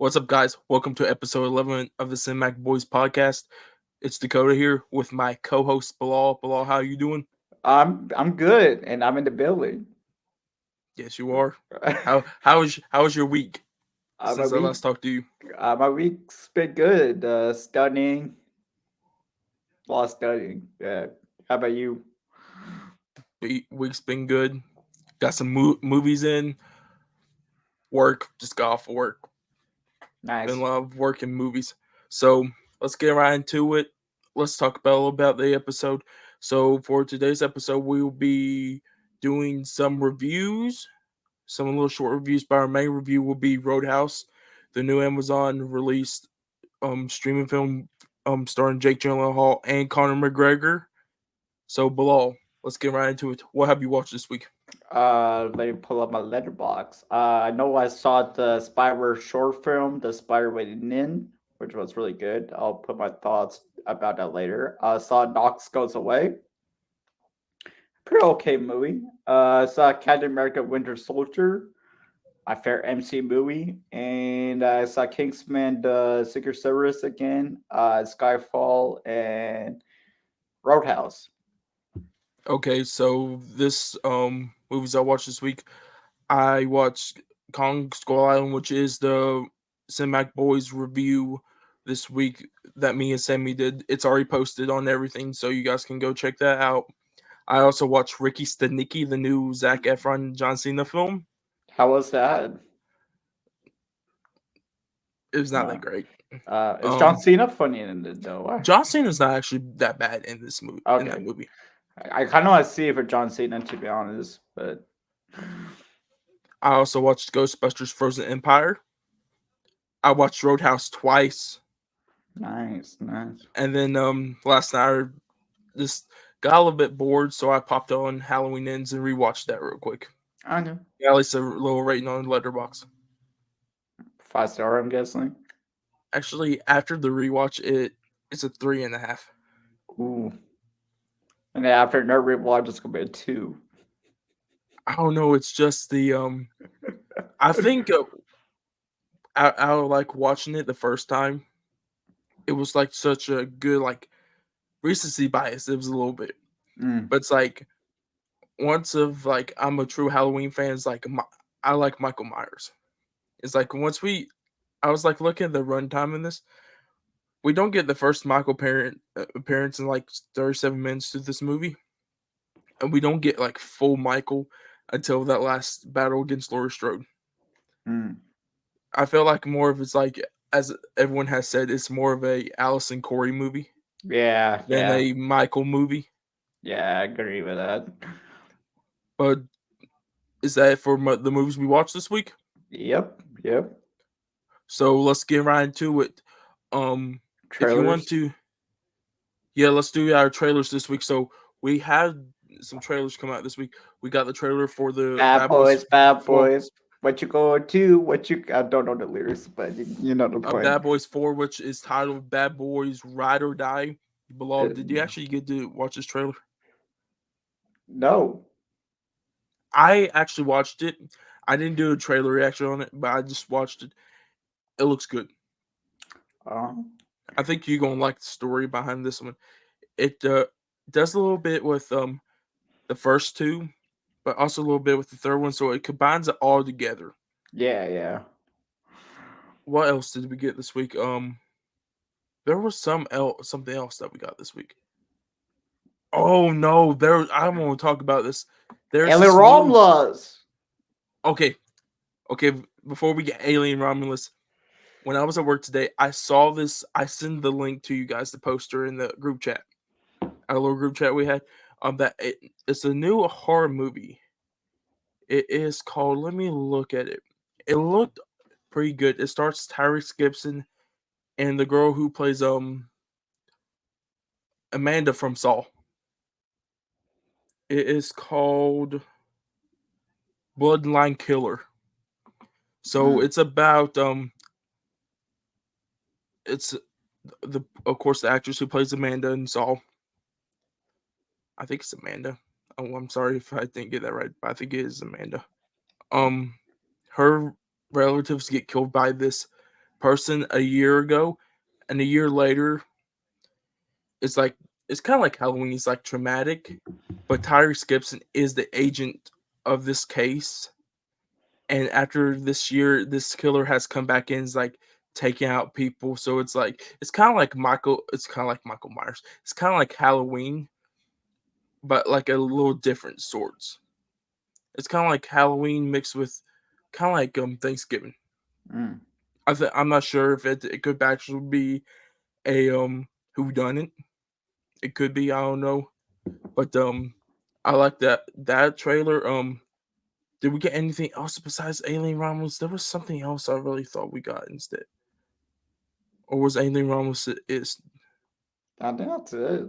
What's up, guys? Welcome to episode 11 of the Cinemac Boys podcast. It's Dakota here with my co-host Bilal. Bilal, how you doing? I'm good, and I'm in the building. Yes, you are. How was your week My since I week, last talked to you? my week's been good. Studying, a lot of studying. How about you? Week's been good. Got some movies in. Work, just got off work. Been a Nice. lot of work and movies. So let's get right into it. Let's talk about a little about the episode. So for today's episode, we will be doing some reviews, some little short reviews, but our main review will be Roadhouse, the new Amazon released streaming film starring Jake Gyllenhaal and Conor McGregor. So Bilal, let's get right into it. What have you watched this week? Let me pull up my letterbox. I know I saw the Spider short film, The Spider Waiting In, which was really good. I'll put my thoughts about that later. I saw Knox Goes Away. Pretty okay movie. I saw Captain America Winter Soldier. My favorite MC movie, and I saw Kingsman: The Secret Service again, Skyfall, and Roadhouse. Okay, so this movies I watched this week, I watched Kong Skull Island, which is the Cinemac Boys review this week that me and Sammy did. It's already posted on everything, so you guys can go check that out. I also watched Ricky Stenicki, the new Zac Efron John Cena film. How was that? It was not Uh, that great. is John Um, Cena funny in it though? John Cena's not actually that bad in this movie. In Okay, that movie, I kind of want to see it for John Cena to be honest, but I also watched Ghostbusters: Frozen Empire. I watched Roadhouse twice, nice, nice. and then last night I just got a little bit bored, so I popped on Halloween Ends and rewatched that real quick. Okay, Yeah, at least a little rating on Letterboxd. 5 star, I'm guessing. Actually, after the rewatch, it's a 3.5. Ooh, and then after nerd rewatch, it's gonna be a 2. I don't know. It's just the I think I like watching it the first time. It was like such a good like recency bias. It was a little bit, Mm. but it's like once of like I'm a true Halloween fan. It's like I like Michael Myers. It's like once I was like looking at the runtime in this. We don't get the first Michael parent appearance in like 37 minutes through this movie, and we don't get like full Michael until that last battle against Laurie Strode. Mm. I feel like more of it's like as everyone has said, it's more of a Allison Corey movie Yeah, than yeah, a Michael movie. yeah. I agree with that. But is that it for the movies we watched this week? Yep, yep. So let's get right into it. If you want Trailers. to, yeah, let's do our trailers this week. So we had some trailers come out this week. We got the trailer for the Bad Bad Boys boys, bad 4, boys. What you going to? What you? I don't know the lyrics, but you know the point. Bad Boys 4, which is titled Bad Boys Ride or Die. Bilal, Uh, did you actually get to watch this trailer? no. I actually watched it. I didn't do a trailer reaction on it, but I just watched it. It looks good. Uh, I think you're gonna like the story behind this one. It does a little bit with the first two, but also a little bit with the third one, so it combines it all together. yeah, yeah. What else did we get this week? There was something else that we got this week. Oh no, I want to talk about this. There's Alien this new Romulus. okay, okay. Before we get Alien Romulus, when I was at work today, I saw this. I sent the link to you guys, the poster in the group chat, our little group chat we had. It's a new horror movie. It is called. Let me look at it. It looked pretty good. It starts Tyrese Gibson and the girl who plays Amanda from Saw. It is called Bloodline Killer. So Mm. it's about it's the of course the actress who plays Amanda in Saw. I think it's Amanda. Oh, I'm sorry if I didn't get that right, but I think it is Amanda. Um, her relatives get killed by this person a year ago, and a year later, it's like it's kind of like Halloween. It's like traumatic, but Tyrese Gibson is the agent of this case, and after this year, this killer has come back in, is like taking out people. So it's kind of like Michael. It's kind of like Michael Myers. It's kind of like Halloween, but like a little different sorts. It's kind of like Halloween mixed with kind of like Thanksgiving. Mm. I'm not sure if it could actually be a who done it. It could be, I don't know, but I like that trailer. Did we get anything else besides Alien Romulus? There was something else I really thought we got instead, or was Alien Romulus is I think that's it.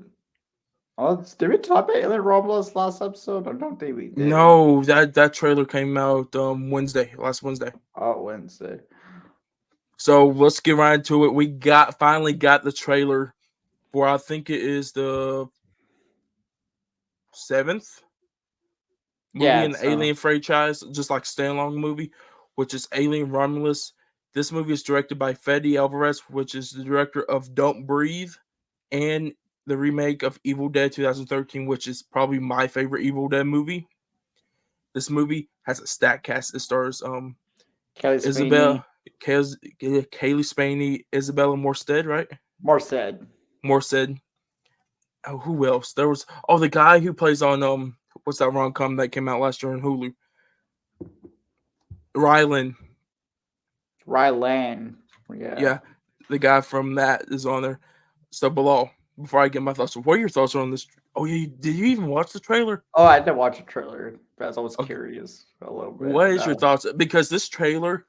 Oh, did we talk about Alien Romulus last episode? I don't think we did. no, that trailer came out last Wednesday. Oh, Wednesday. So let's get right into it. We finally got the trailer for, I think it is the seventh movie Yeah, in the so Alien franchise, just like standalone movie, which is Alien Romulus. This movie is directed by Fede Alvarez, which is the director of Don't Breathe and the remake of Evil Dead 2013, which is probably my favorite Evil Dead movie. This movie has a stacked cast. It stars Kelly Isabel, Sweeney, Kaylee Spaney, Isabella Morstead, right? Morstead, Morstead. Oh, who else? There was the guy who plays on what's that rom com that came out last year on Hulu? Rylan. Rylan. Yeah. Yeah, the guy from that is on there. So Bilal, before I get my thoughts, what are your thoughts on this? Oh yeah, did you even watch the trailer? Oh, I did watch a trailer because I was Okay, curious a little bit. what is your No. thoughts? Because this trailer,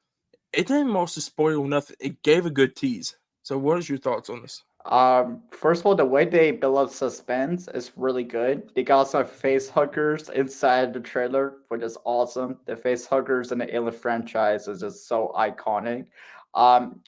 it didn't mostly spoil nothing. It gave a good tease. So what is your thoughts on this? First of all, the way they build up suspense is really good. They got some face huggers inside the trailer, which is awesome. The face huggers in the Alien franchise is just so iconic.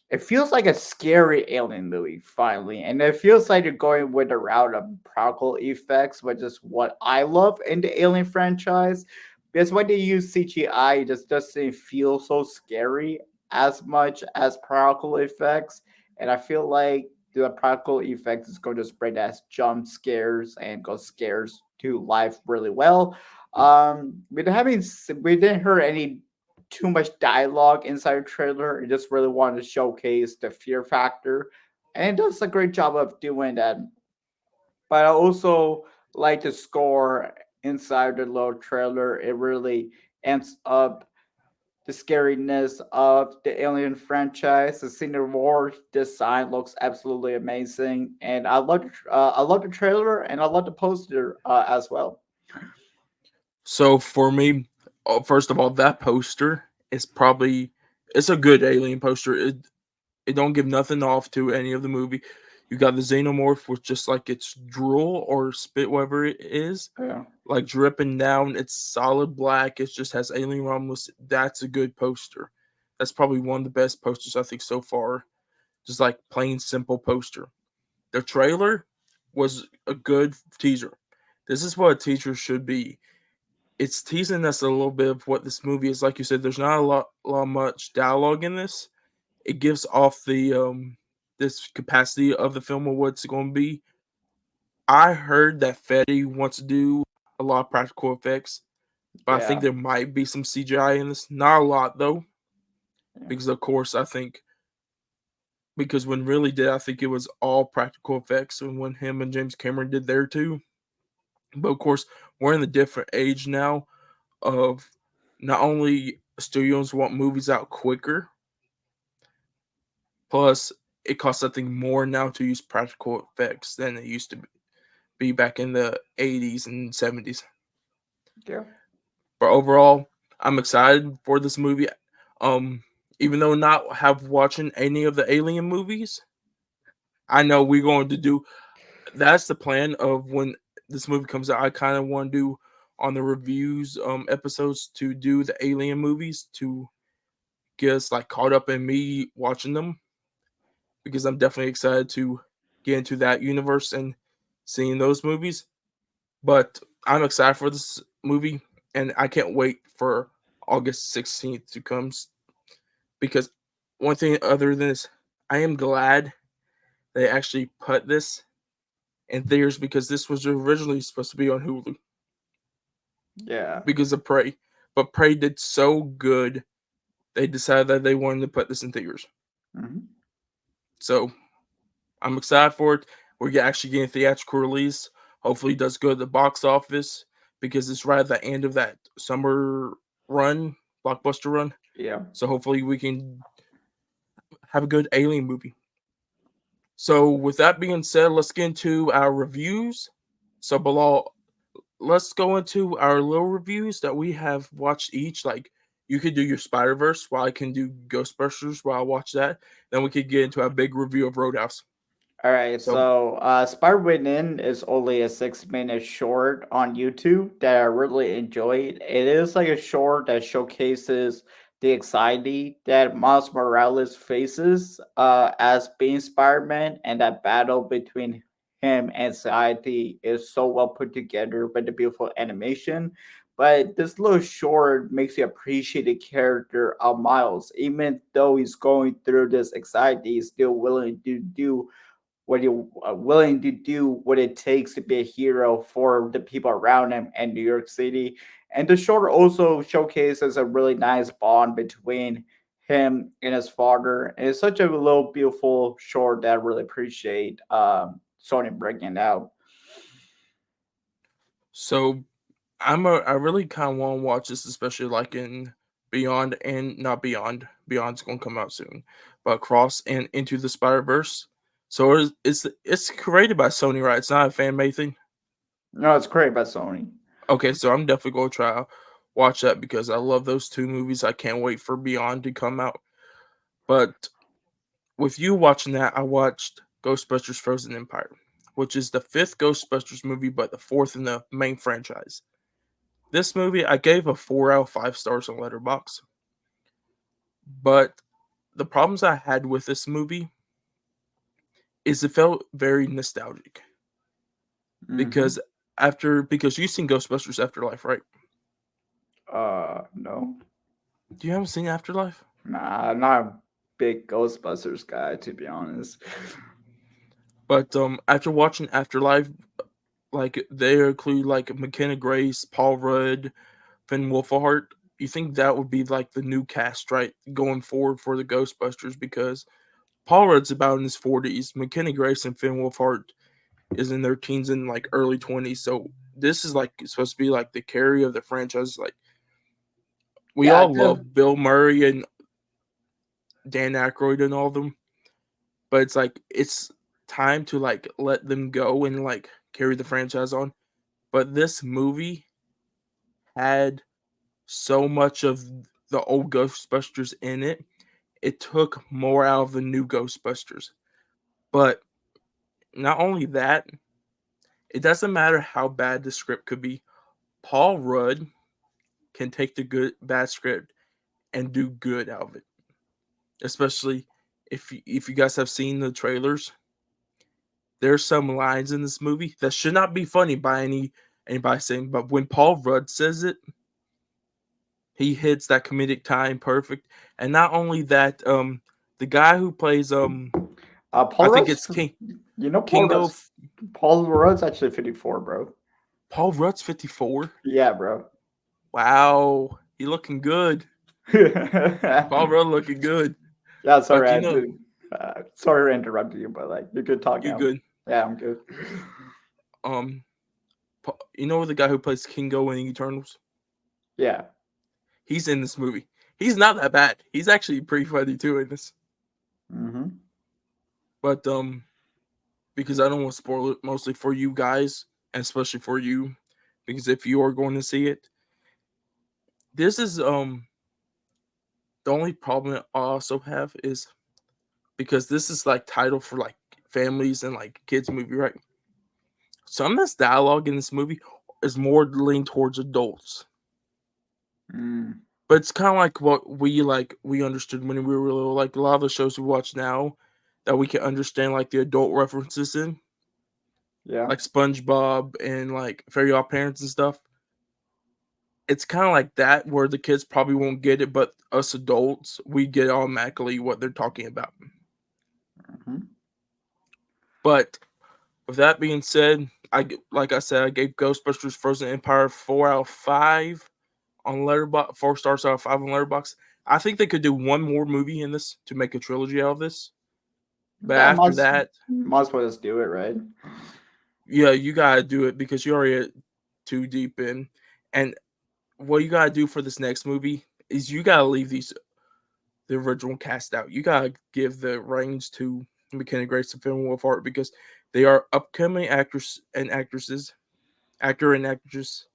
It feels like a scary alien movie finally, and it feels like you're going with the route of practical effects, which is what I love in the Alien franchise. Because when they use CGI, it just doesn't feel so scary as much as practical effects, and I feel like the practical effects is going to spread as jump scares and ghost scares to life really well. We didn't hear any too much dialogue inside the trailer. It just really wanted to showcase the fear factor, and it does a great job of doing that. But I also like the score inside the little trailer. It really amps up the scariness of the Alien franchise. The Cinder War design looks absolutely amazing, and I love the trailer and I love the poster as well. So for me, first of all, that poster is probably it's a good alien poster. It don't give nothing off to any of the movie. You got the xenomorph with just like its drool or spit, whatever it is, Yeah, like dripping down. It's solid black. It just has Alien Romulus. That's a good poster. That's probably one of the best posters I think so far. Just like plain simple poster. The trailer was a good teaser. This is what a teaser should be. It's teasing us a little bit of what this movie is. Like you said, there's not lot much dialogue in this. It gives off the this capacity of the film of what's going to be. I heard that Fetty wants to do a lot of practical effects, but I think yeah, there might be some CGI in this. Not a lot though, yeah, because of course I think because when really did I think it was all practical effects, and when him and James Cameron did there too. But of course we're in a different age now of not only studios want movies out quicker, plus it costs something more now to use practical effects than it used to be back in the 80s and 70s. yeah. But overall, I'm excited for this movie. Um, Even though not have watching any of the Alien movies, I know we're going to do. That's the plan of when this movie comes out. I kind of want to do on the reviews episodes to do the Alien movies to get us like caught up in me watching them because I'm definitely excited to get into that universe and seeing those movies. But I'm excited for this movie, and I can't wait for August 16th to come because one thing other than this, I am glad they actually put this in theaters because this was originally supposed to be on Hulu Yeah. because of Prey, but Prey did so good they decided that they wanted to put this in theaters. Hmm. So I'm excited for it. We're actually getting a theatrical release. Hopefully, it does good at the box office because it's right at the end of that summer run, blockbuster run. Yeah. So hopefully, we can have a good alien movie. So with that being said, let's get into our reviews. So Bilal, let's go into our little reviews that we have watched each. Like you could do your Spider Verse while I can do Ghostbusters while I watch that. Then we could get into a big review of Roadhouse. All right, So so Spider Within is only a 6 minute short on YouTube that I really enjoyed. It is like a short that showcases the anxiety that Miles Morales faces as being Spider Man, and that battle between him and society is so well put together with the beautiful animation. But this little short makes you appreciate the character of Miles, even though he's going through this anxiety, he's still willing to do what you're willing to do what it takes to be a hero for the people around him and New York City. And the short also showcases a really nice bond between him and his father. And it's such a little beautiful short that I really appreciate Sony bringing it out. so I really kind of want to watch this, especially like in Beyond and not Beyond. Beyond's gonna come out soon, but Cross and Into the Spider Verse. So it's created by Sony, right? It's not a fan made thing. No, it's great by Sony. Okay, so I'm definitely gonna try watch that because I love those two movies. I can't wait for Beyond to come out. But with you watching that, I watched Ghostbusters Frozen Empire, which is the fifth Ghostbusters movie, but the fourth in the main franchise. This movie I gave a 4 out of 5 stars on Letterboxd. But the problems I had with this movie is it felt very nostalgic Mm-hmm. because because you've seen Ghostbusters Afterlife, right? No. Do you haven't seen Afterlife? Nah, I'm not a big Ghostbusters guy, to be honest. But after watching Afterlife, like they include like McKenna Grace, Paul Rudd, Finn Wolfhard. You think that would be like the new cast, right, going forward for the Ghostbusters? Because Paul Rudd's about in his 40s, McKenna Grace and Finn Wolfhard is in their teens and like early 20s. So this is like supposed to be like the carry of the franchise. Like we Yeah, I all did. love Bill Murray and Dan Aykroyd and all of them, but it's like it's time to like let them go and like carry the franchise on. But this movie had so much of the old Ghostbusters in it. It took more out of the new Ghostbusters. But not only that, it doesn't matter how bad the script could be. Paul Rudd can take the good bad script and do good out of it. Especially if you guys have seen the trailers, there's some lines in this movie that should not be funny by anybody saying, but when Paul Rudd says it, he hits that comedic time perfect. And not only that, the guy who plays I Paul think Rudd's, it's you know, Kingo. Paul Rudd's actually 54, bro. Paul Rudd's 54. Yeah, bro. Wow, he looking good. Paul Rudd looking good. Yeah, But sorry, you I know, did. Sorry to interrupt you, but like, you could talk you now. good. Yeah, I'm good. Um, you know the guy who plays Kingo in Eternals? Yeah. He's in this movie. He's not that bad. He's actually pretty funny too in this. Mm-hmm. But because I don't want to spoil it mostly for you guys, and especially for you, because if you are going to see it, this is the only problem I also have is because this is like title for like families and like kids movie, right? Some of this dialogue in this movie is more leaned towards adults. Mm, But it's kind of like what we understood when we were little. Like a lot of the shows we watch now, that we can understand like the adult references in, yeah. like SpongeBob and like Fairy Odd Parents and stuff. it's kind of like that where the kids probably won't get it, but us adults we get automatically what they're talking about. Hmm. But with that being said, like I said, I gave Ghostbusters Frozen Empire 4 out of 5 on Letterboxd, 4 stars out of 5 on Letterboxd. I think they could do one more movie in this to make a trilogy out of this. But Yeah, after that, might as well just do it, right? yeah, you gotta do it because you're already too deep in. And what you gotta do for this next movie is you gotta leave the original cast out. You gotta give the reins to McKenna Grace and Finn Wolfhard because they are upcoming actors and actresses, actor and actress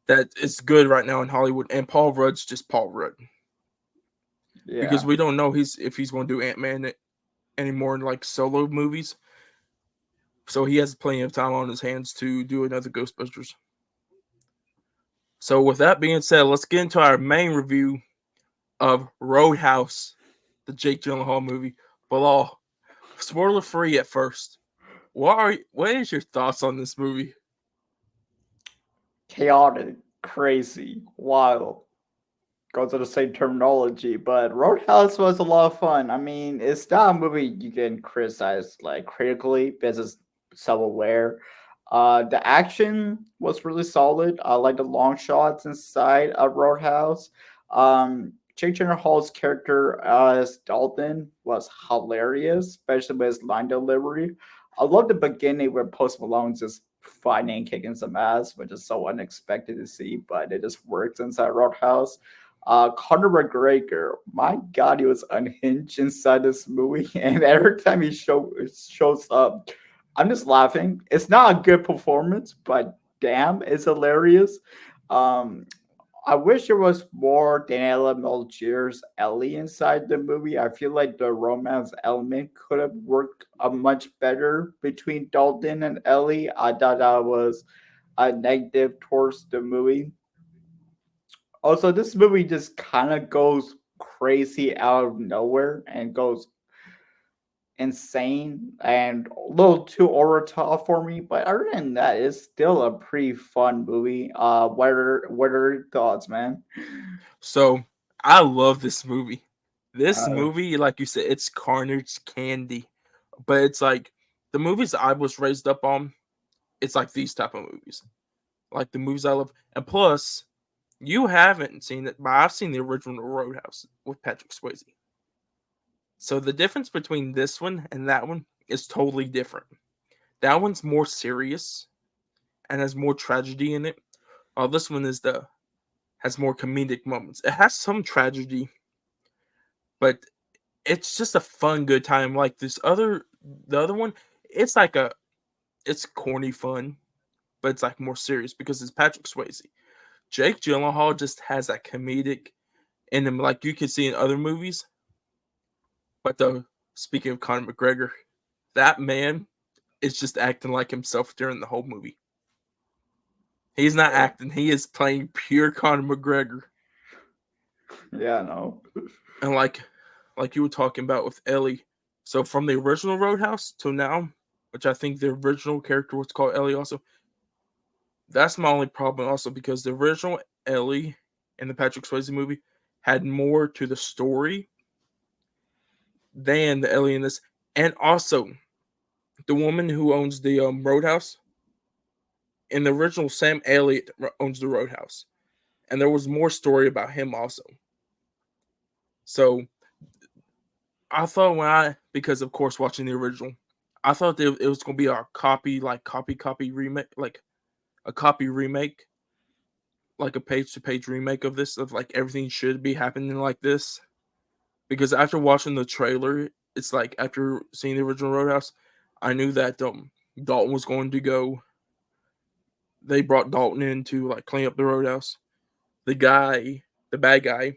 that is good right now in Hollywood. And Paul Rudd's just Paul Rudd because Yeah. we don't know if he's going to do Ant-Man anymore in like solo movies. So he has plenty of time on his hands to do another Ghostbusters. So with that being said, let's get into our main review of Roadhouse, the Jake Gyllenhaal movie. Bilal, spoiler free at first. What is your thoughts on this movie? Chaotic, crazy, wild. Goes to the same terminology, but Roadhouse was a lot of fun. I mean, it's not a movie you can criticize like critically because it's self-aware. The action was really solid. I like the long shots inside of Roadhouse. Jake Gyllenhaal's character as Dalton was hilarious, especially with his line delivery. I love the beginning where Post Malone's just fighting and kicking some ass, which is so unexpected to see, but it just works inside Roadhouse. Conor McGregor, my God, he was unhinged inside this movie, and every time he shows up, I'm just laughing. It's not a good performance, but damn, it's hilarious. Um, I wish there was more Daniela Melchier's Ellie inside the movie. I feel like the romance element could have worked much better between Dalton and Ellie. I thought that was a negative towards the movie. Also, this movie just kind of goes crazy out of nowhere and goes insane and a little too over the top for me. But other than that, it's still a pretty fun movie. What are your thoughts, man? So I love this movie. This Uh, movie, like you said, it's carnage candy. But it's like the movies I was raised up on, it's like these type of movies. Like the movies I love. And plus, you haven't seen it, but I've seen the original Roadhouse with Patrick Swayze. So the difference between this one and that one is totally different. That one's more serious and has more tragedy in it, while this one has more comedic moments. It has some tragedy, but it's just a fun, good time. Like the other one, it's like it's corny fun, but it's like more serious because it's Patrick Swayze. Jake Gyllenhaal just has that comedic in him, like you can see in other movies. But though, speaking of Conor McGregor, that man is just acting like himself during the whole movie. He's not acting; he is playing pure Conor McGregor. yeah, no. And like you were talking about with Ellie, so from the original Roadhouse to now, which I think the original character was called Ellie also. That's my only problem also because the original Ellie in the Patrick Swayze movie had more to the story than the Ellie in this, and also the woman who owns the Roadhouse in the original Sam Elliott owns the Roadhouse, and there was more story about him also. So I thought because of course watching the original, I thought that it was gonna be a copy remake, like a copy remake, like a page to page remake of this, of like everything should be happening like this. Because after watching the trailer, it's like after seeing the original Roadhouse, I knew that Dalton was going to go. They brought Dalton in to like clean up the Roadhouse. The bad guy,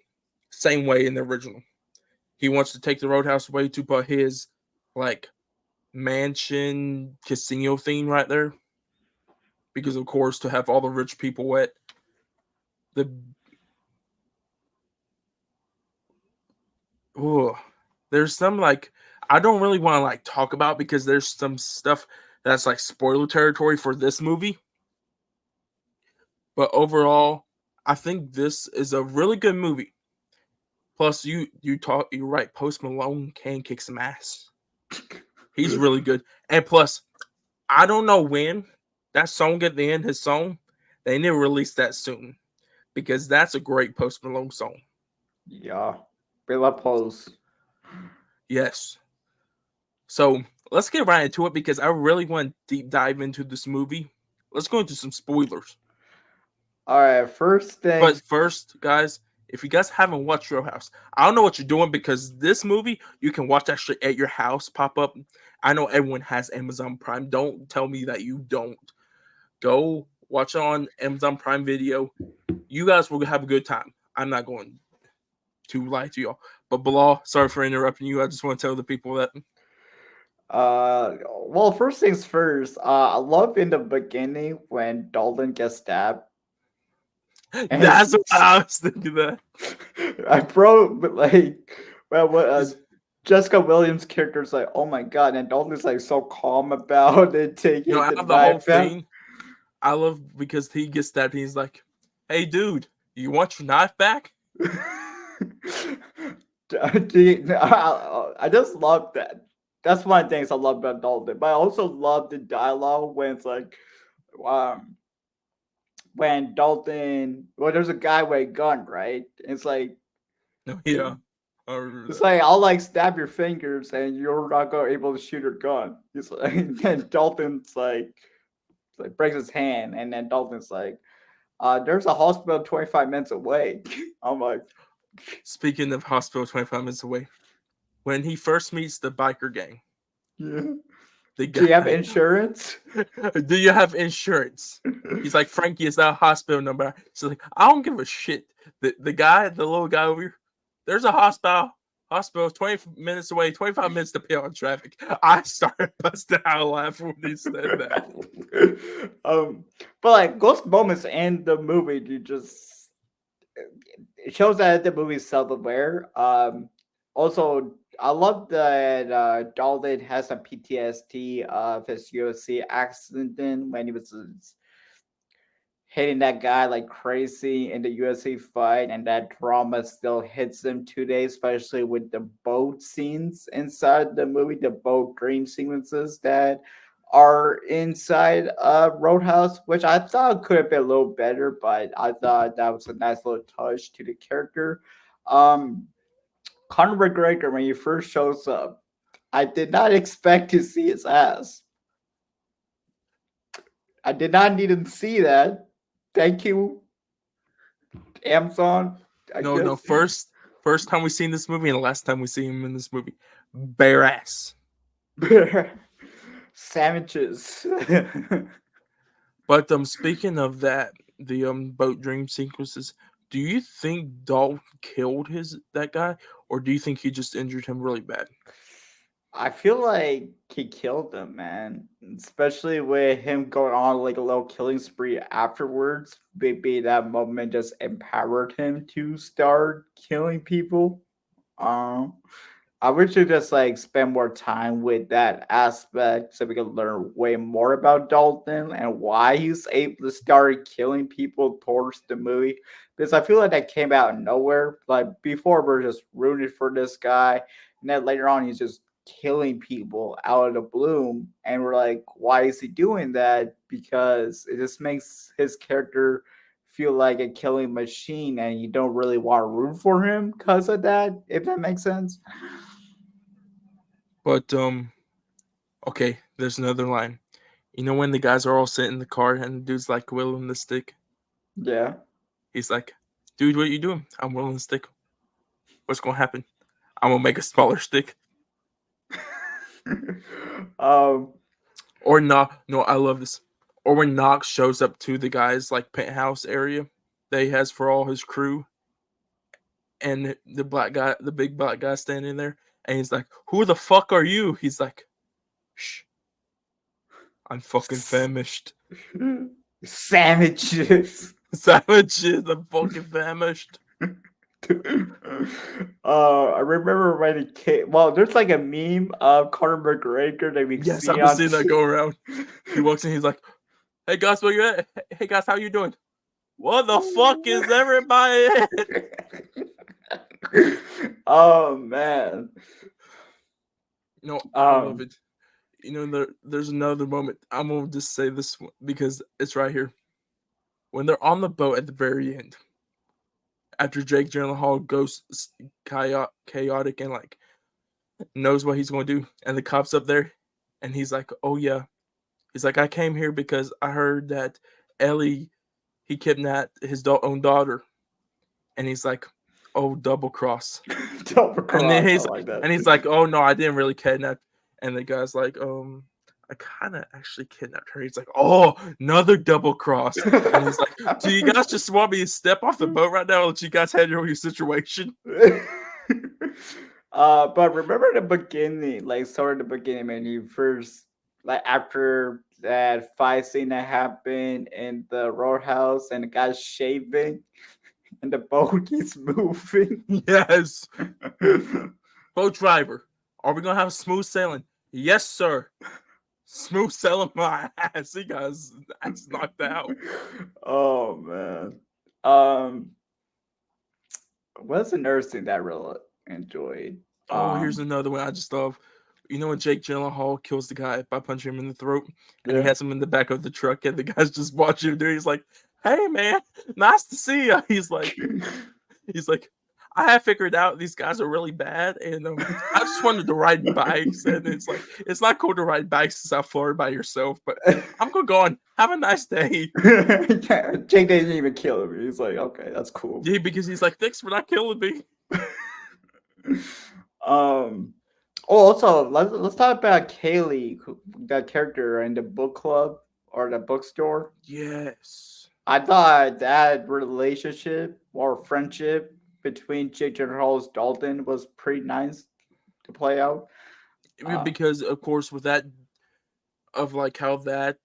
same way in the original. He wants to take the Roadhouse away to put his like mansion casino theme right there. Because of course to have all the rich people wet. The oh, there's some like I don't really want to like talk about because there's some stuff that's like spoiler territory for this movie. But overall, I think this is a really good movie. Plus, you're right. Post Malone can kick some ass. He's really good. And plus, I don't know when that song at the end, his song, they need to release that soon because that's a great Post Malone song. Yeah. Bella Pose. Yes. So let's get right into it because I really want to deep dive into this movie. Let's go into some spoilers. Alright, first But things. first, guys, if you guys haven't watched Real House, I don't know what you're doing because this movie you can watch that shit at your house pop up. I know everyone has Amazon Prime. Don't tell me that you don't. Go watch it on Amazon Prime Video. You guys will have a good time. I'm not going to lie to y'all. But Bilal, sorry for interrupting you. I just want to tell the people that Well, first things first. I love in the beginning when Dalton gets stabbed. And that's what I was thinking that. I broke, but like, well, what He's, Jessica Williams' character's like, oh my god, and Dalton's like so calm about it, taking out the of the whole knife out. thing, I love because he gets stabbed and he's like, hey, dude, you want your knife back? I just love that. That's one of the things I love about Dalton. But I also love the dialogue when it's like, um, when Dalton, well, there's a guy with a gun, right? It's like, No, yeah. I remember it's that. like I'll like stab your fingers and you're not gonna able to shoot your gun. It's like, and Dalton's like breaks his hand, and then Dalton's like, there's a hospital 25 minutes away. I'm like, Speaking of hospital 25 minutes away, when he first meets the biker gang, yeah. the Do you have guy, insurance? do you have insurance? He's like, Frankie, is that a hospital number? She's like, I don't give a shit. The guy, the little guy over here, there's a hospital 20 minutes away, 25 minutes to pay on traffic. I started busting out laughing when he said that. But like ghost moments in the movie, you just it shows that the movie's self-aware. Also, I love that Dalton has some PTSD of his UFC accident when he was hitting that guy like crazy in the UFC fight, and that drama still hits him today, especially with the boat scenes inside the movie, the boat dream sequences that are inside Roadhouse, which I thought could have been a little better, but I thought that was a nice little touch to the character. Um, Conor McGregor, when he first shows up, I did not expect to see his ass. I did not need to see that. Thank you, Amazon, I No, no, guess. first time we seen this movie and the last time we see him in this movie. Bare ass. Sandwiches. But speaking of that, the boat dream sequences, do you think Dalton killed that guy, or do you think he just injured him really bad? I feel like he killed him, man. Especially with him going on like a little killing spree afterwards. Maybe that moment just empowered him to start killing people. Um, I wish to just like spend more time with that aspect so we can learn way more about Dalton and why he's able to start killing people towards the movie. Because I feel like that came out of nowhere. Like before, we're just rooting for this guy, and then later on, he's just killing people out of the bloom, and we're like, why is he doing that? Because it just makes his character feel like a killing machine, and you don't really want to root for him because of that. If that makes sense. But okay, there's another line. You know when the guys are all sitting in the car and the dude's like whittling the stick? Yeah. He's like, dude, what are you doing? I'm whittling the stick. What's gonna happen? I'm gonna make a smaller stick. um. Or no, I love this. Or when Knox shows up to the guy's like penthouse area that he has for all his crew, and the black guy, the big black guy standing there, and he's like, who the fuck are you? He's like, shh, I'm fucking famished. Sandwiches. Savages, I'm fucking famished. I remember when it came. Well, there's like a meme of Conor McGregor that we Yes, see I've been on. seeing that go around. He walks in, he's like, hey guys, where you at? Hey guys, how you doing? What the fuck is everybody? Oh man. I love Um it. There's another moment. I'm gonna just say this one because it's right here. When they're on the boat at the very end, after Jake Gyllenhaal goes chaotic and like knows what he's going to do, and the cops up there, and he's like, "Oh yeah," he's like, "I came here because I heard that Ellie he kidnapped his own daughter," and he's like, "Oh, double cross," double and then cross. I like that. he's like, "Oh no, I didn't really kidnap," and the guy's like, I kind of actually kidnapped her. He's like, "Oh, another double cross," and he's like, "Do you guys just want me to step off the boat right now? Let you guys handle your situation?" But remember the beginning, like sort of the beginning when you first, like after that fight scene that happened in the roadhouse and the guy's shaving and the boat keeps moving. Yes. Boat driver, are we gonna have smooth sailing? Yes, sir. Smooth sailing my ass. He got his ass knocked out. Oh man. Um, what's another thing that I really enjoyed? Oh, here's Um, another one I just love. You know when Jake Gyllenhaal kills the guy by punching him in the throat, and he yeah. has him in the back of the truck, and the guy's just watching him do it. He's like, "Hey, man, nice to see you." He's like, "I have figured out these guys are really bad, and I just wanted to ride bikes, and it's like it's not cool to ride bikes in South Florida by yourself, but I'm gonna go on. Have a nice day." Yeah, Jake didn't even kill him. He's like, okay, that's cool. Yeah, because he's like, "Thanks for not killing me." um. Oh, also, let's talk about Kaylee, that character in the book club or the bookstore. Yes. I thought that relationship or friendship between Jake Gyllenhaal's Dalton was pretty nice to play out. Uh, Because of course with that of like how that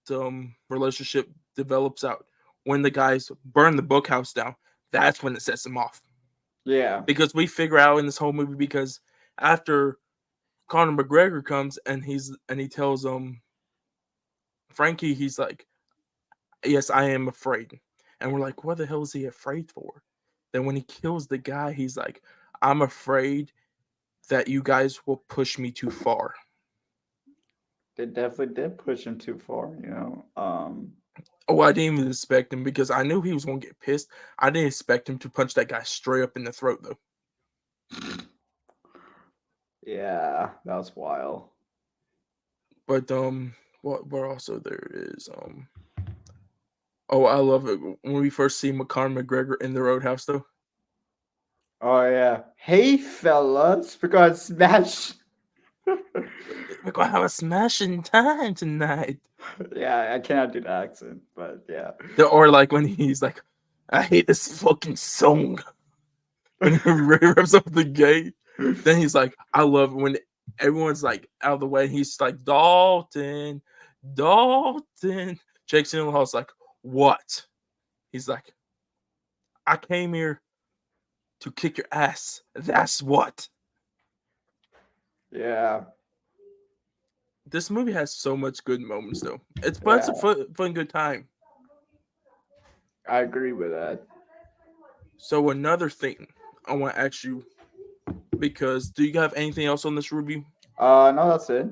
relationship develops out when the guys burn the book house down, that's when it sets them off. yeah, Because we figure out in this whole movie because after Conor McGregor comes and he tells Frankie, he's like, "Yes, I am afraid." And we're like, "What the hell is he afraid for?" Then when he kills the guy, he's like, "I'm afraid that you guys will push me too far." they definitely did push him too far. Oh, I didn't even expect him because I knew he was gonna get pissed. I didn't expect him to punch that guy straight up in the throat though. Yeah, that was wild. But what also there is oh, I love it when we first see Conor McGregor in the Roadhouse though. Oh yeah. Hey fellas, we're gonna smash. We're gonna have a smashing time tonight. Yeah, I cannot do the accent, but yeah. Or like when he's like, "I hate this fucking song." When he rips up the gate, then he's like, "I love it when everyone's like out of the way." He's like, "Dalton, Dalton." Jake Gyllenhaal's like, "What?" He's like, "I came here to kick your ass. That's what." Yeah, This movie has so much good moments though. It's a yeah, fun good time. I agree with that. So another thing I want to ask you because do you have anything else on this review? No, that's it.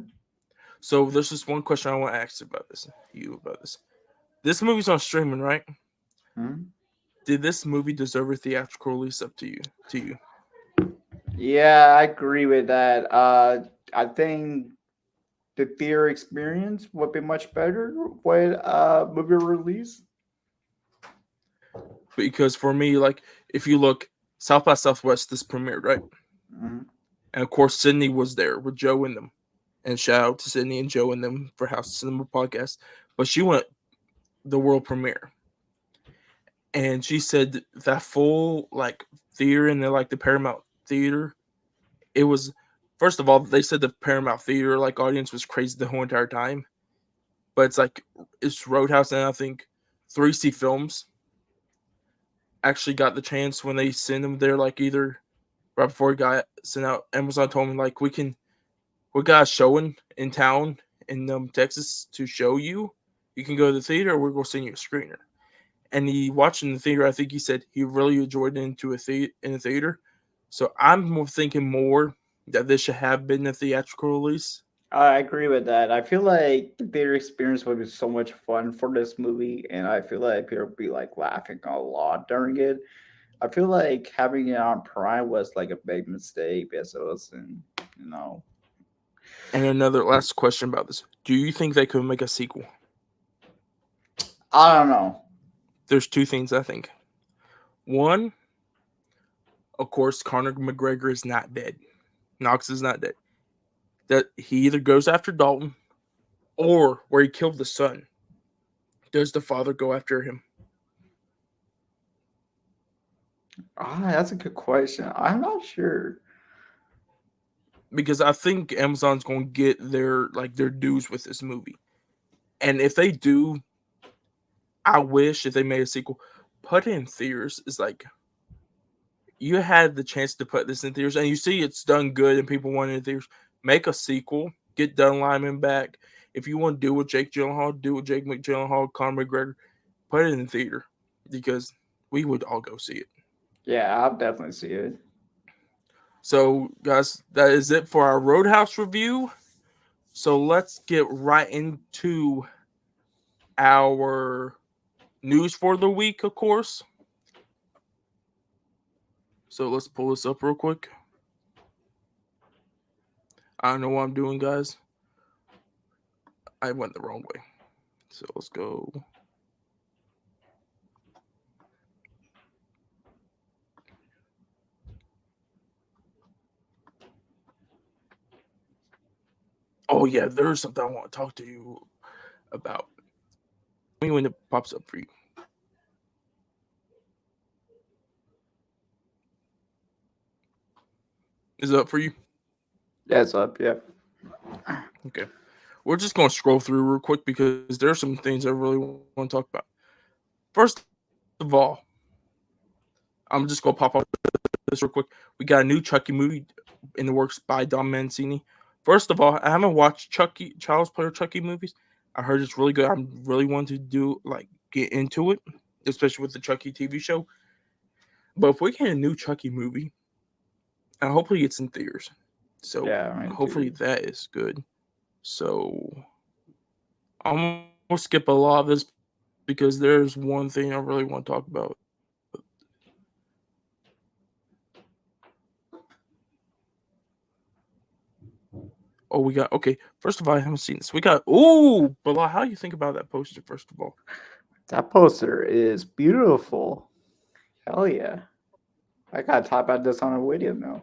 So there's just one question I want to ask you about this. This movie's on streaming, right? Hmm? Did this movie deserve a theatrical release up to you? To you? Yeah, I agree with that. I think the theater experience would be much better with movie release. Because for me, like if you look, South by Southwest this premiered, right? Hmm. And of course Sydney was there with Joe and them. And shout out to Sydney and Joe and them for House of Cinema podcast. But she went the world premiere. And she said that full like theater and like the Paramount Theater, it was first of all, they said the Paramount Theater like audience was crazy the whole entire time. But it's like it's Roadhouse and I think 3C Films actually got the chance when they sent them there like either right before it got sent out. Amazon told me like we got a showing in town in Texas to show you. You can go to the theater or we're gonna send you a screener. and he watched it in the theater. I think he said he really enjoyed it in a theater. So I'm more thinking more that this should have been a theatrical release. I agree with that. I feel like the theater experience would be so much fun for this movie, and I feel like people would be like laughing a lot during it. I feel like having it on Prime was like a big mistake because it wasn't, you know. And another last question about this: do you think they could make a sequel? I don't know. There's two things I think. One, of course, Conor McGregor is not dead. Knox is not dead. That he either goes after Dalton or where he killed the son. Does the father go after him? That's a good question. I'm not sure. Because I think Amazon's going to get their dues with this movie. And if they do, I wish if they made a sequel, put it in theaters. It's like you had the chance to put this in theaters, and you see it's done good, and people want it in theaters. Make a sequel. Get Dunn Lyman back. If you want to do with Jake Gyllenhaal, do with Jake Gyllenhaal, Conor McGregor. Put it in theater because we would all go see it. Yeah, I'll definitely see it. So, guys, that is it for our Roadhouse review. So let's get right into our news for the week, of course. So let's pull this up real quick. I don't know what I'm doing, guys. I went the wrong way. So let's go. Oh, yeah, there's something I want to talk to you about. When it pops up for you. Is it up for you? Yeah, it's up. Yeah. Okay. We're just going to scroll through real quick because there's some things I really want to talk about. First of all, I'm just going to pop off this real quick. We got a new Chucky movie in the works by Don Mancini. First of all, I haven't watched Child's Play or Chucky movies. I heard it's really good. I'm really wanting to get into it, especially with the Chucky TV show. But if we get a new Chucky movie, and hopefully it's in theaters, so Yeah, I hopefully do. that is good. So I'm gonna skip a lot of this because there's one thing I really want to talk about. Oh, we got okay. First of all, I haven't seen this. We got Bilal, how do you think about that poster? First of all, That poster is beautiful. Hell yeah. I gotta talk about this on a video now.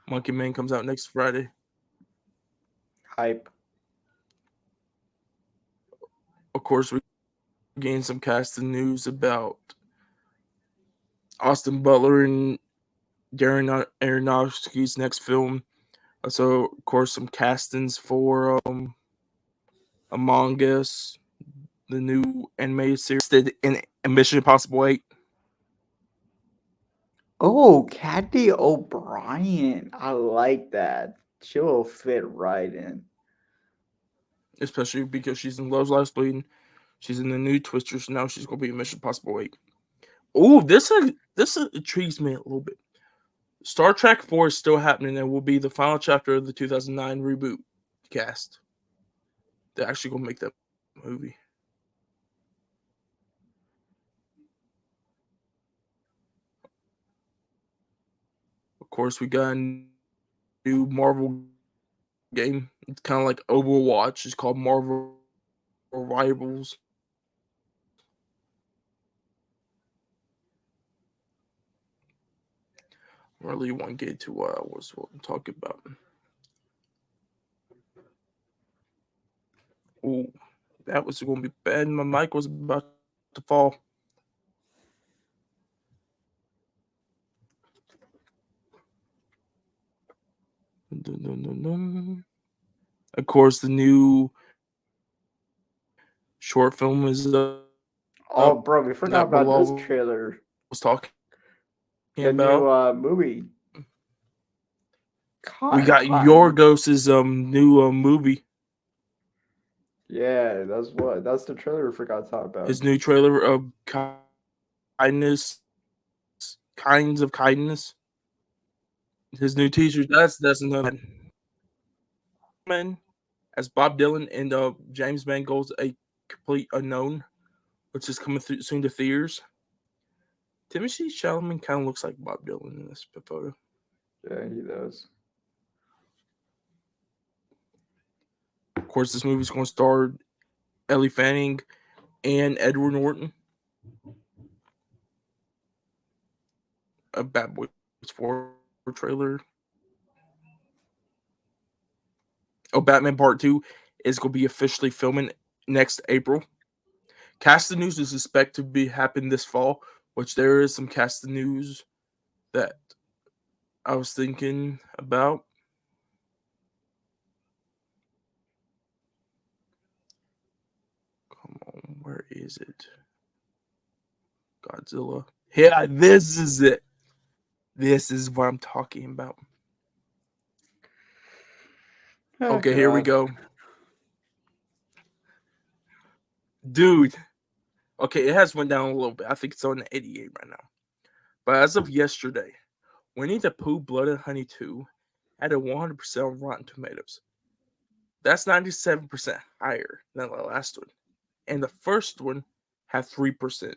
Monkey Man comes out next Friday. Hype. Of course, we gained some casting news about Austin Butler and Darren Aronofsky's next film. So, of course, some castings for Among Us, the new animated series in Mission Impossible 8. Oh, Kathy O'Brien. I like that. She'll fit right in. Especially because she's in Love's Last Bleeding. She's in the new Twisters. Now she's going to be in Mission Impossible 8. Oh, this intrigues me a little bit. Star Trek 4 is still happening and will be the final chapter of the 2009 reboot cast. They're actually going to make that movie. Of course, we got a new Marvel game. It's kind of like Overwatch. It's called Marvel Rivals. Really want to get to what I was talking about. Ooh, that was going to be bad. My mic was about to fall. Dun, dun, dun, dun. Of course, the new short film is up Oh, that bro, we Bilal forgot about this was talking trailer. about. The new movie. We got Con. Yorgos's new movie. Yeah, that's the trailer we forgot to talk about. His new trailer of kinds of kindness. His new teaser, that's another bad. Man, as Bob Dylan and James Mangold's A Complete Unknown, which is coming through soon to theaters. Timothee Chalamet kind of looks like Bob Dylan in this photo. Yeah, he does. Of course, this movie's going to star Ellie Fanning and Edward Norton. A Bad Boys 4 trailer. Batman Part 2 is going to be officially filming next April. Cast news is expected to be happen this fall, which there is some cast news that I was thinking about. Come on, where is it? Godzilla. Yeah, this is it. This is what I'm talking about. Oh Okay, here we God. go. Dude. Okay, it has went down a little bit. I think it's on 88 right now. But as of yesterday, Winnie the Pooh Blood and Honey 2 had a 100% on Rotten Tomatoes. That's 97% higher than the last one. And the first one had 3%.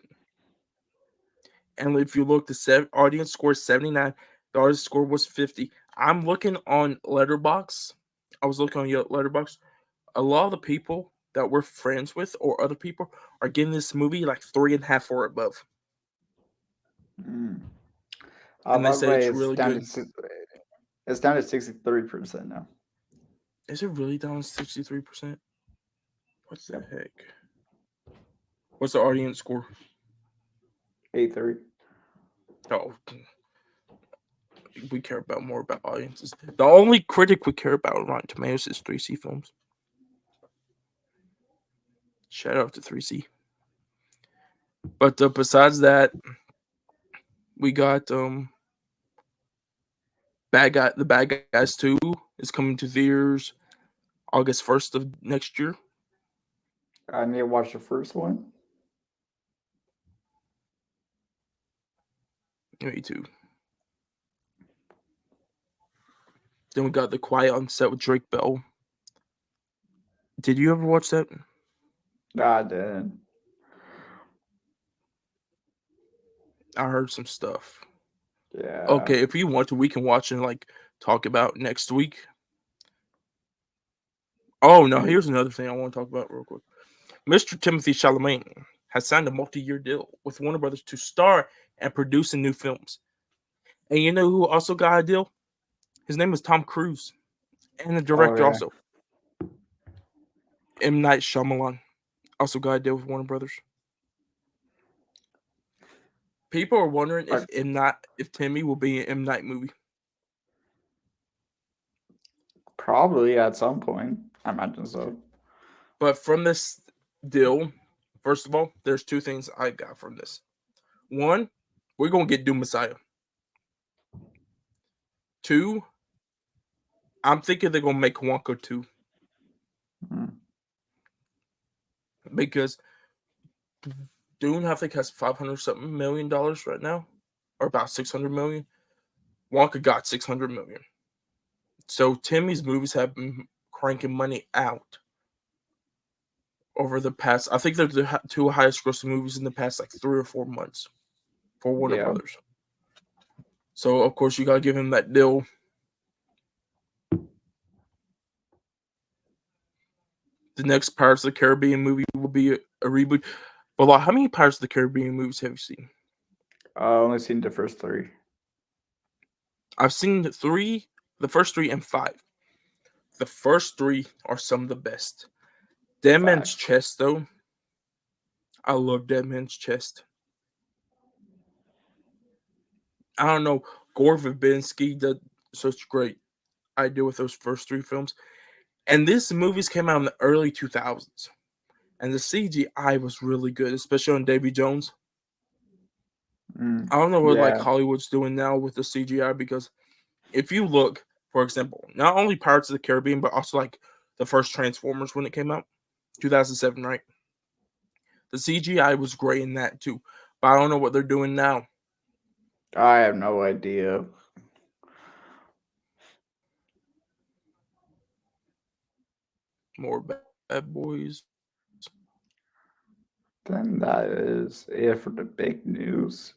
And if you look, the audience score is 79. The audience score was 50. I'm looking on Letterboxd. I was looking on Letterboxd. A lot of the people that we're friends with or other people are giving this movie like 3.5 or above. Mm. And they My say it's rate is really down good. to it's down to 63% now. Is it really down 63%? What the Yep. heck? What's the audience score? 83. Oh, we care about more about audiences. The only critic we care about on Rotten Tomatoes is 3C Films. Shout out to 3C. But besides that, we got the Bad Guys 2 is coming to theaters August 1st of next year. I need to watch the first one. Me too. Then we got The Quiet on Set with Drake Bell. Did you ever watch that? I didn't. I heard some stuff. Yeah. Okay, if you want to, we can watch and like talk about next week. Oh no, Maybe. here's another thing I want to talk about real quick. Mr. Timothee Chalamet has signed a multi-year deal with Warner Brothers to star and produce in new films. And you know who also got a deal? His name is Tom Cruise, and the Oh director yeah. also, M. Night Shyamalan, also got a deal with Warner Brothers. People are wondering Like, if Timmy will be an M. Night movie. probably at some point. I imagine so. But from this deal, first of all, there's two things I got from this. One, we're gonna get Doom Messiah. Two, I'm thinking they're gonna make Wonka 2. Mm. Because Dune, I think, has 500 something $1 million right now, or about 600 million. Wonka got 600 million. So Timmy's movies have been cranking money out over the past. I think they're the two highest grossing movies in the past like 3 or 4 months for Warner Yeah. Brothers. So of course you gotta give him that deal. The next Pirates of the Caribbean movie will be a reboot. But like, how many Pirates of the Caribbean movies have you seen? Only seen the first three. I've seen the first three and five. The first three are some of the best. Dead Man's Facts. Chest, though, I love Dead Man's Chest. I don't know, Gore Verbinski did such great idea with those first three films. And these movies came out in the early 2000s. And the CGI was really good, especially on Davy Jones. Mm. I don't know what like Yeah. Hollywood's doing now with the CGI because if you look, for example, not only Pirates of the Caribbean, but also like the first Transformers when it came out, 2007, right? The CGI was great in that too, but I don't know what they're doing now. I have no idea. More Bad Boys. Then that is it for the big news.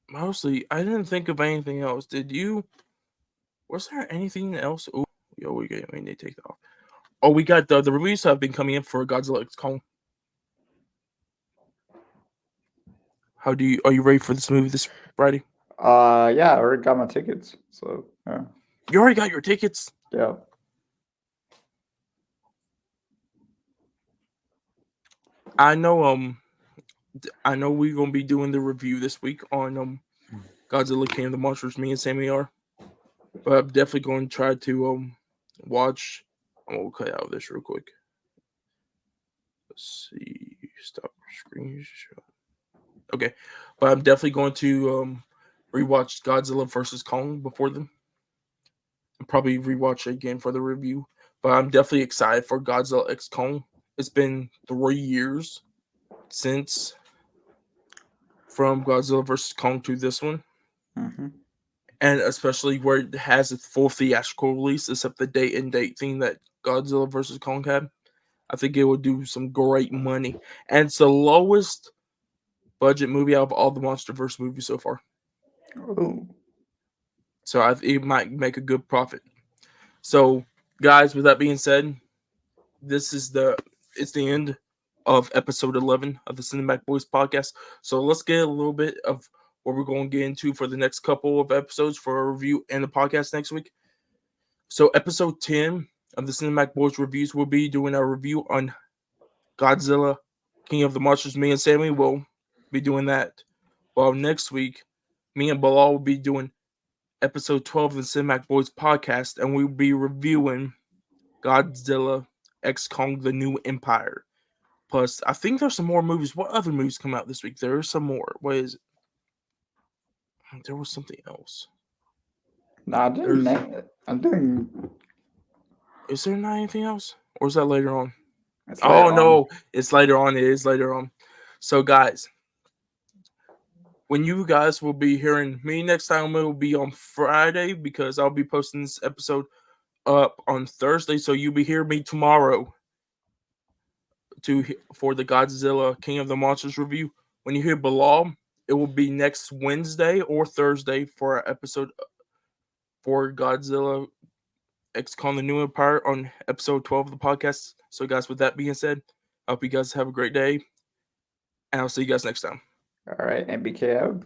Mostly, I didn't think of anything else. Did you? Was there anything else? Oh, yo, we need to take that off. Oh, we got the reviews have been coming in for Godzilla X Kong. How do you? Are you ready for this movie this Friday? Yeah, I already got my tickets. So yeah, You already got your tickets. yeah. I know. I know we're gonna be doing the review this week on Godzilla King of the Monsters. Me and Sammy are, but I'm definitely going to try to watch. I'm gonna cut out this real quick. Let's see. Stop screenshot. Okay, but I'm definitely going to rewatch Godzilla versus Kong before them. And probably rewatch it again for the review. But I'm definitely excited for Godzilla X Kong. It's been 3 years since from Godzilla versus Kong to this one, Mm-hmm. and especially where it has its full theatrical release, except the date and date thing that Godzilla versus Kong had. I think it would do some great money, and it's the lowest budget movie out of all the MonsterVerse movies so far. Oh, So it might make a good profit. So, guys, with that being said, this is it's the end of episode 11 of the Cinematic Boys podcast. So let's get a little bit of what we're going to get into for the next couple of episodes for a review and the podcast next week. So episode 10 of the Cinematic Boys reviews, we'll be doing a review on Godzilla, King of the Monsters. Me and Sammy will be doing that. While next week, me and Bilal will be doing episode 12 of the Cinematic Boys podcast, and we'll be reviewing Godzilla X Kong The New Empire. Plus, I think there's some more movies. What other movies come out this week? There is some more. What is it? There was something else. no, I didn't. There's I'm doing. Is there not anything else? Or is that later on? It's Oh later on. no, it's later on. It is later on. So guys, when you guys will be hearing me next time, it will be on Friday because I'll be posting this episode up on Thursday. So you'll be hearing me tomorrow for the Godzilla King of the Monsters review. When you hear Bilal, it will be next Wednesday or Thursday for our episode for Godzilla X Con the New Empire on episode 12 of the podcast. So, guys, with that being said, I hope you guys have a great day, and I'll see you guys next time. All right, MBK out.